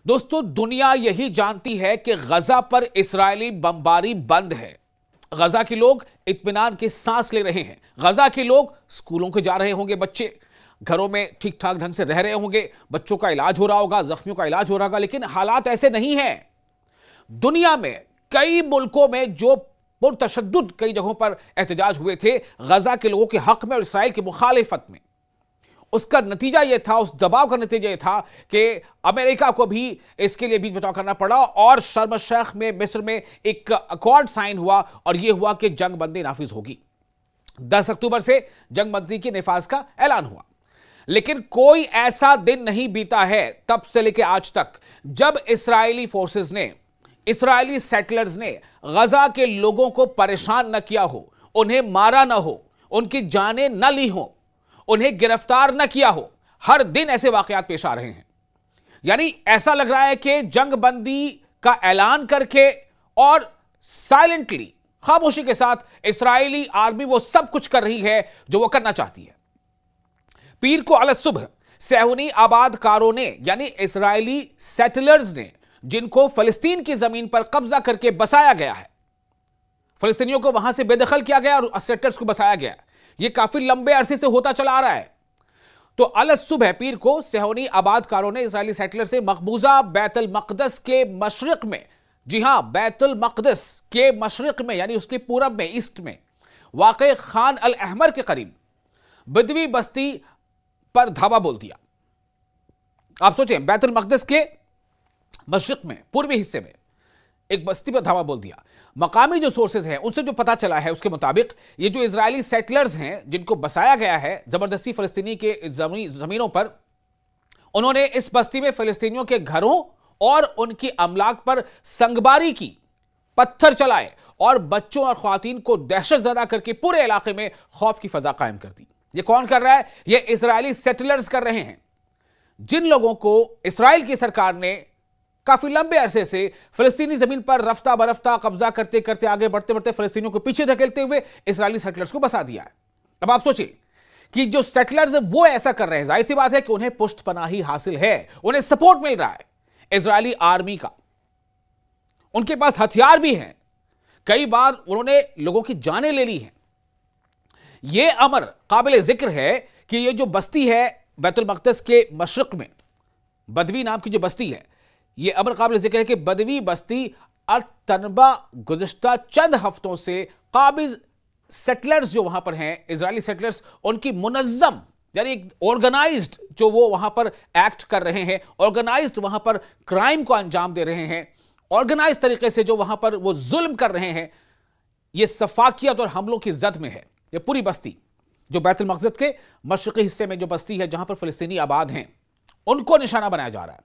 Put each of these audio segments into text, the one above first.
दोस्तों, दुनिया यही जानती है कि गजा पर इस्राएली बमबारी बंद है। गजा के लोग इत्मीनान की सांस ले रहे हैं। गजा के लोग स्कूलों के जा रहे होंगे, बच्चे घरों में ठीक ठाक ढंग से रह रहे होंगे, बच्चों का इलाज हो रहा होगा, जख्मियों का इलाज हो रहा होगा। लेकिन हालात ऐसे नहीं हैं। दुनिया में कई मुल्कों में जो पुरतशद्दुद कई जगहों पर एहतजाज हुए थे गजा के लोगों के हक में और इसराइल की मुखालिफत में, उसका नतीजा यह था, उस दबाव का नतीजा यह था कि अमेरिका को भी इसके लिए बीच बचाव करना पड़ा और शर्म शेख में मिस्र में एक अकॉर्ड साइन हुआ और यह हुआ कि जंग बंदी नाफिज होगी। 10 अक्टूबर से जंग बंदी के निफाज का ऐलान हुआ। लेकिन कोई ऐसा दिन नहीं बीता है तब से लेकर आज तक जब इस्राएली फोर्सेस ने, इस्राएली सेटलर्स ने गजा के लोगों को परेशान न किया हो, उन्हें मारा न हो, उनकी जानें न ली हो, उन्हें गिरफ्तार न किया हो। हर दिन ऐसे वाकयात पेश आ रहे हैं। यानी ऐसा लग रहा है कि जंग बंदी का ऐलान करके और साइलेंटली, खामोशी के साथ इस्राएली आर्मी वो सब कुछ कर रही है जो वो करना चाहती है। पीर को अलग सुबह सेहूनी आबादकारों ने, यानी इस्राएली सेटलर्स ने, जिनको फलस्तीन की जमीन पर कब्जा करके बसाया गया है, फलस्तीनियों को वहां से बेदखल किया गया और सेटलर्स को बसाया गया। यह काफी लंबे अरसे से होता चला आ रहा है। तो अलग सुबह पीर को सेहूनी आबादकारों ने इस्राएली सेटलर से मकबूजा बैतुल मक़दस के मशरिक में, जी हां, बैतुल मक़दस के मशरिक में यानी उसके पूरब में, ईस्ट में वाक़े खान अल अहमर के करीब बदवी बस्ती पर धावा बोल दिया। आप सोचें, बैतुल मक़दस के मशरिक में, पूर्वी हिस्से में एक बस्ती पर धावा बोल दिया। मकामी जो सोर्सेज हैं उनसे जो पता चला है उसके मुताबिक ये जो इजरायली सेटलर्स हैं जिनको बसाया गया है जबरदस्ती फलस्तीनी के जमीनों पर, उन्होंने इस बस्ती में फलस्तीनियों के घरों और उनकी अमलाक पर संगबारी की, पत्थर चलाए और बच्चों और ख्वातीन को दहशत ज़दा करके पूरे इलाके में खौफ की फजा कायम कर दी। ये कौन कर रहा है? ये इजरायली सेटलर्स कर रहे हैं, जिन लोगों को इस्राएल की सरकार ने काफी लंबे अरसे से फलस्तीनी जमीन पर रफ्ता बरफ्ता कब्जा करते करते, आगे बढ़ते बढ़ते फलस्तीनियों को पीछे धकेलते हुए इस्राएली सेटलर्स को बसा दिया है। अब आप सोचिए कि जो सेटलर्स वो ऐसा कर रहे हैं, जाहिर सी बात है कि उन्हें पुष्टपनाही हासिल है, उन्हें सपोर्ट मिल रहा है इजरायली आर्मी का, उनके पास हथियार भी हैं, कई बार उन्होंने लोगों की जानें ले ली हैं। यह अमर काबिल जिक्र है कि यह जो बस्ती है बैतुल मक़दस के मशरिक में, बदवी नाम की जो बस्ती है, यह अमर काबिल जिक्र है कि बदवी बस्ती अल-तनबा गुज़िश्ता चंद हफ्तों से काबिज सेटलर्स जो वहां पर हैं, इजरायली सेटलर्स, उनकी मुनज़्ज़म यानी ऑर्गेनाइज्ड जो वो वहां पर एक्ट कर रहे हैं, ऑर्गेनाइज्ड वहां पर क्राइम को अंजाम दे रहे हैं, ऑर्गेनाइज्ड तरीके से जो वहां पर वो जुल्म कर रहे हैं, ये सफाकियत और हमलों की जद में है। ये पूरी बस्ती जो बैतुल मक़दस के मशरिकी हिस्से में जो बस्ती है जहां पर फलस्तीनी आबाद हैं, उनको निशाना बनाया जा रहा है।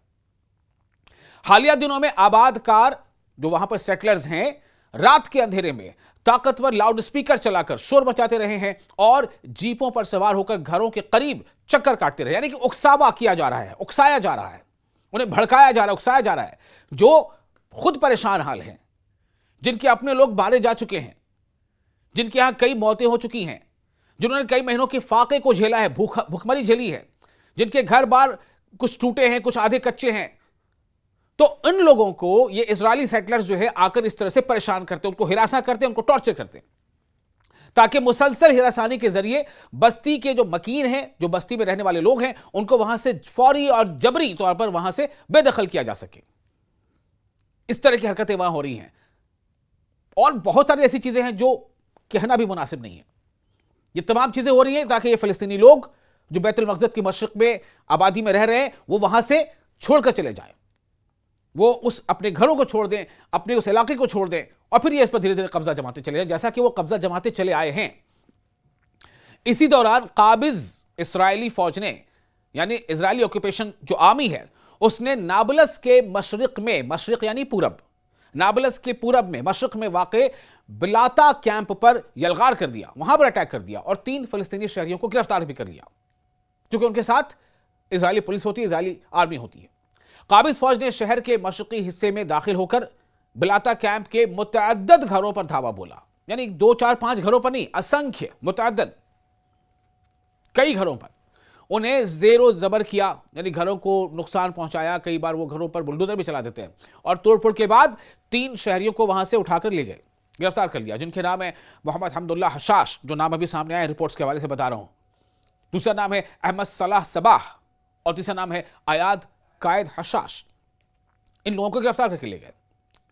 हालिया दिनों में आबादकार जो वहां पर सेटलर्स हैं, रात के अंधेरे में ताकतवर लाउड स्पीकर चलाकर शोर मचाते रहे हैं और जीपों पर सवार होकर घरों के करीब चक्कर काटते रहे। यानी कि उकसावा किया जा रहा है, उकसाया जा रहा है, उन्हें भड़काया जा रहा है, उकसाया जा रहा है। जो खुद परेशान हाल हैं, जिनके अपने लोग मारे जा चुके हैं, जिनके यहां कई मौतें हो चुकी हैं, जिन्होंने कई महीनों के फाके को झेला है, भूखमरी झेली है, जिनके घर बार कुछ टूटे हैं, कुछ आधे कच्चे हैं, तो इन लोगों को ये इजरायली सेटलर्स जो है आकर इस तरह से परेशान करते हैं, उनको हिरासा करते हैं, उनको टॉर्चर करते हैं, ताकि मुसलसल हिरासानी के जरिए बस्ती के जो मकीन हैं, जो बस्ती में रहने वाले लोग हैं, उनको वहां से फौरी और जबरी तौर पर वहां से बेदखल किया जा सके। इस तरह की हरकतें वहां हो रही हैं और बहुत सारी ऐसी चीजें हैं जो कहना भी मुनासिब नहीं है। ये तमाम चीजें हो रही हैं ताकि ये फलस्तीनी लोग जो बैतुल मक़दस की मशरिक में आबादी में रह रहे हैं, वो वहां से छोड़कर चले जाएं, वो उस अपने घरों को छोड़ दें, अपने उस इलाके को छोड़ दें और फिर ये इस पर धीरे धीरे कब्जा जमाते चले जाएं, जैसा कि वो कब्जा जमाते चले आए हैं। इसी दौरान काबिज इस्राएली फौज ने, यानी इजरायली ऑक्यूपेशन जो आर्मी है, उसने नाबलस के मशरिक में, मशरिक यानी पूरब, नाबलस के पूरब में मशरिक में वाक़े बिलाता कैंप पर यलगार कर दिया, वहां पर अटैक कर दिया और 3 फलस्तीनी शहरियों को गिरफ्तार भी कर लिया, क्योंकि उनके साथ इजरायली पुलिस होती है, इजरायली आर्मी होती है। काबिज फौज ने शहर के मशरिकी हिस्से में दाखिल होकर बिलाता कैंप के मुतअद्दिद घरों पर धावा बोला, यानी 2, 4, 5 घरों पर नहीं, असंख्य, मुतअद्दिद, कई घरों पर उन्हें जेरो जबर किया, यानी घरों को नुकसान पहुंचाया। कई बार वो घरों पर बुलडोजर भी चला देते हैं और तोड़फोड़ के बाद 3 शहरियों को वहां से उठाकर ले गए, गिरफ्तार कर लिया, जिनके नाम है मोहम्मद हमदुल्ला हशाश, जो नाम अभी सामने आया रिपोर्ट्स के हवाले से बता रहा हूं। दूसरा नाम है अहमद सलाह सबाह और तीसरा नाम है अयाद कायद हशाश। इन लोगों को गिरफ्तार करके ले गए।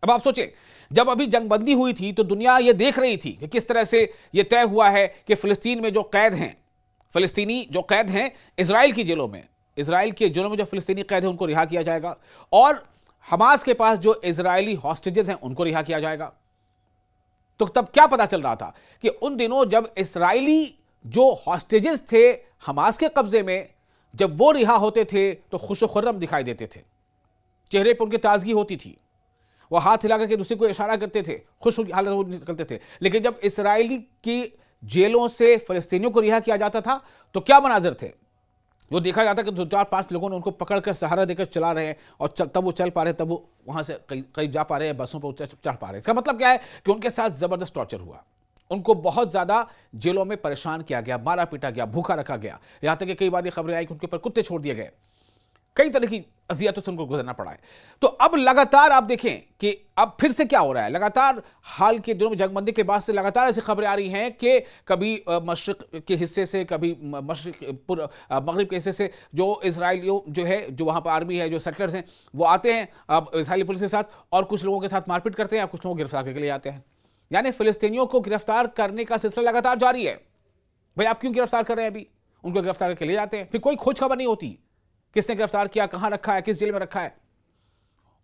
अब आप सोचें, जब अभी जंगबंदी हुई थी तो दुनिया यह देख रही थी कि किस तरह से यह तय हुआ है कि फिलिस्तीन में जो कैद हैं, फिलिस्तीनी जो कैद हैं इजराइल की जेलों में, इजराइल के जेलों में जो फिलिस्तीनी कैद हैं उनको रिहा किया जाएगा और हमास के पास जो इजरायली हॉस्टेजेस हैं उनको रिहा किया जाएगा। तो तब क्या पता चल रहा था कि उन दिनों जब इजरायली जो हॉस्टेजेस थे हमास के कब्जे में, जब वो रिहा होते थे तो खुश खुर्रम दिखाई देते थे, चेहरे पर उनकी ताजगी होती थी, वो हाथ हिला करके दूसरे को इशारा करते थे, खुश हालत में निकलते थे। लेकिन जब इजरायली की जेलों से फिलिस्तीनियों को रिहा किया जाता था तो क्या मनाजिर थे, वो देखा जाता कि 2-4-5 लोगों ने उनको पकड़कर सहारा देकर चला रहे हैं और तब वो चल पा रहे, तब वो वहां से कहीं जा पा रहे हैं, बसों पर चढ़ पा रहे हैं। इसका मतलब क्या है कि उनके साथ जबरदस्त टॉर्चर हुआ, उनको बहुत ज्यादा जेलों में परेशान किया गया, मारा पीटा गया, भूखा रखा गया, यहां तक कि कई बार ये खबरें आई कि उनके ऊपर कुत्ते छोड़ दिए गए, कई तरह की अजियतों से उनको गुजरना पड़ा है। तो अब लगातार आप देखें कि अब फिर से क्या हो रहा है, लगातार हाल के दिनों में जंगबंदी के बाद से लगातार ऐसी खबरें आ रही हैं कि कभी मशरिक के हिस्से से, कभी मगरिब के हिस्से से जो इजरायलियों जो है, जो वहां पर आर्मी है, जो सेटलर्स हैं, वो आते हैं अब इजरायली पुलिस के साथ और कुछ लोगों के साथ मारपीट करते हैं, कुछ लोगों को गिरफ्तार करके ले जाते हैं। यानी फिलिस्तीनियों को गिरफ्तार करने का सिलसिला लगातार जारी है। भाई आप क्यों गिरफ्तार कर रहे हैं, अभी उनको गिरफ्तार करके ले जाते हैं, फिर कोई खोज खबर नहीं होती किसने गिरफ्तार किया, कहां रखा है, किस जेल में रखा है,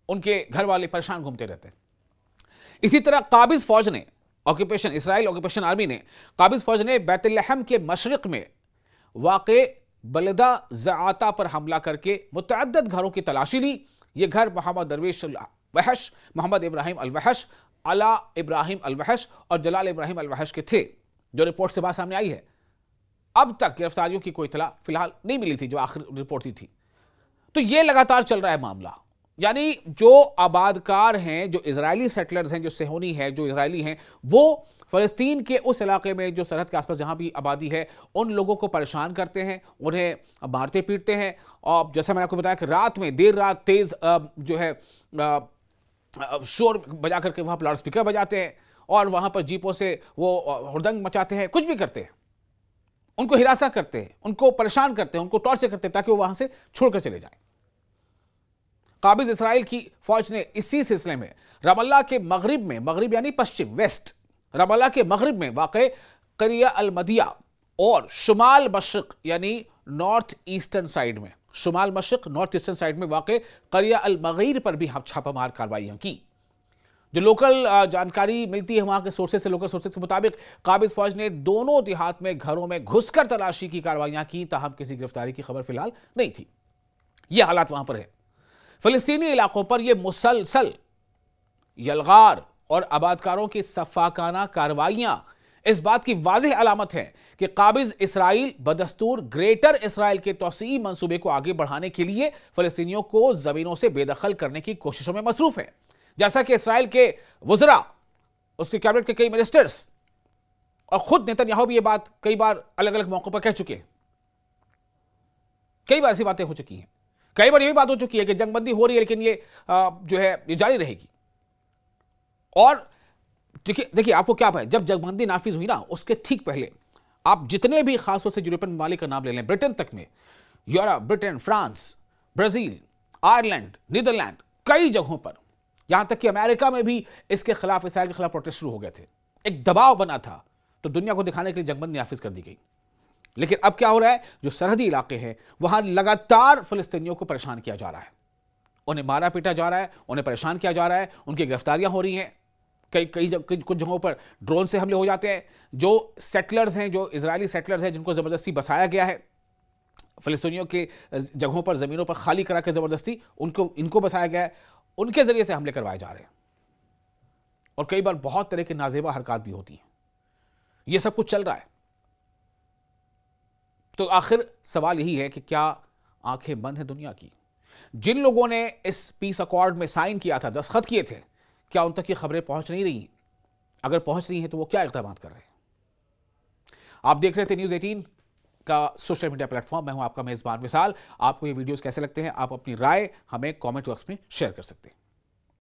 उनके घर वाले परेशान घूमते रहते हैं। इसी तरह काबिज फौज ने, ऑक्यूपेशन इजराइल ऑक्यूपेशन आर्मी ने, काबिज फौज ने बैतलहम के मशरिक में वाक़े बलदा ज़आता पर हमला करके मुतअद्दिद घरों की तलाशी ली। ये घर मोहम्मद दरवेश वहश, मोहम्मद इब्राहिम अल वहश, अला इब्राहिम अल वहश और जलाल इब्राहिम अल वहश के थे, जो रिपोर्ट से बात सामने आई है। अब तक गिरफ्तारियों की कोई इतला फिलहाल नहीं मिली थी, जो आखिर रिपोर्ट दी थी। तो ये लगातार चल रहा है मामला, यानी जो आबादकार हैं, जो इजरायली सेटलर्स हैं, जो सेहोनी है, जो इजरायली हैं, वो फलस्तीन के उस इलाके में जो सरहद के आसपास जहां भी आबादी है, उन लोगों को परेशान करते हैं, उन्हें मारते पीटते हैं। और जैसा मैंने आपको बताया कि रात में, देर रात तेज जो है शोर बजा करके वहां पर लाउड स्पीकर बजाते हैं और वहां पर जीपों से वो हुड़दंग मचाते हैं, कुछ भी करते हैं, उनको हिरासा करते हैं, उनको परेशान करते हैं, उनको टॉर्चर करते हैं ताकि वो वहां से छोड़कर चले जाएं। काबिज इस्राइल की फौज ने इसी सिलसिले में रमल्ला के मगरिब में, मगरिब यानी पश्चिम, वेस्ट, रमल्ला के मगरिब में वाक़े करिया अल मदिया और शुमाल मशरिक यानी नॉर्थ ईस्टर्न साइड में, शुमाल मशरिक नॉर्थ ईस्टर्न साइड में वाक़े करिया अल मगीर पर भी छापामार कार्रवाइयां की। जो लोकल जानकारी मिलती है वहां के सोर्सेज से, लोकल सोर्सेज के मुताबिक काबिज फौज ने दोनों देहात में घरों में घुसकर तलाशी की कार्रवाइयां की, ताहम किसी गिरफ्तारी की खबर फिलहाल नहीं थी। यह हालात वहां पर है। फिलिस्तीनी इलाकों पर यह मुसलसल यलगार और आबादकारों की सफाकाना कार्रवाइयां इस बात की वाज़ेह अलामत है कि काबिज इसराइल बदस्तूर ग्रेटर इसराइल के तौसीई मंसूबे को आगे बढ़ाने के लिए फिलिस्तीनियों को जमीनों से बेदखल करने की कोशिशों में मसरूफ है। जैसा कि इसराइल के वज़रा, उसके कैबिनेट के कई मिनिस्टर्स और खुद नेतन्याहू भी ये बात कई बार अलग अलग मौकों पर कह चुके हैं। कई बार ऐसी बातें हो चुकी हैं, कई बार ये भी बात हो चुकी है कि जंगबंदी हो रही है लेकिन ये जो है ये जारी रहेगी। और देखिए आपको क्या है, जब जंगबंदी नाफिज हुई ना, उसके ठीक पहले आप जितने भी खासतौर से यूरोपियन ममालिक का नाम ले लें, ब्रिटेन तक में, Europe, Britain, France, Brazil, Ireland, Netherland, कई जगहों पर, यहां तक कि अमेरिका में भी इसके खिलाफ, इसराइल के खिलाफ प्रोटेस्ट शुरू हो गए थे। एक दबाव बना था, तो दुनिया को दिखाने के लिए जंगबंदी नाफिज कर दी गई। लेकिन अब क्या हो रहा है, जो सरहदी इलाके हैं वहां लगातार फिलिस्तीनियों को परेशान किया जा रहा है, उन्हें मारा पीटा जा रहा है, उन्हें परेशान किया जा रहा है, उनकी गिरफ्तारियां हो रही हैं, कुछ जगहों पर ड्रोन से हमले हो जाते हैं। जो सेटलर्स हैं, जो इजरायली सेटलर्स हैं, जिनको जबरदस्ती बसाया गया है फिलिस्तीनियों के जगहों पर, जमीनों पर खाली करा के जबरदस्ती इनको बसाया गया है, उनके जरिए से हमले करवाए जा रहे हैं। और कई बार बहुत तरह की नाजेबा हरकत भी होती हैं। यह सब कुछ चल रहा है। तो आखिर सवाल यही है कि क्या आंखें बंद हैं दुनिया की? जिन लोगों ने इस पीस अकॉर्ड में साइन किया था, दस्तखत किए थे, क्या उन तक ये खबरें पहुंच नहीं रही? अगर पहुंच रही हैं तो वो क्या इक़दाम कर रहे हैं? आप देख रहे थे न्यूज़ 18 का सोशल मीडिया प्लेटफॉर्म। मैं हूं आपका मेजबान विशाल। आपको ये वीडियोस कैसे लगते हैं, आप अपनी राय हमें कमेंट बॉक्स में शेयर कर सकते हैं।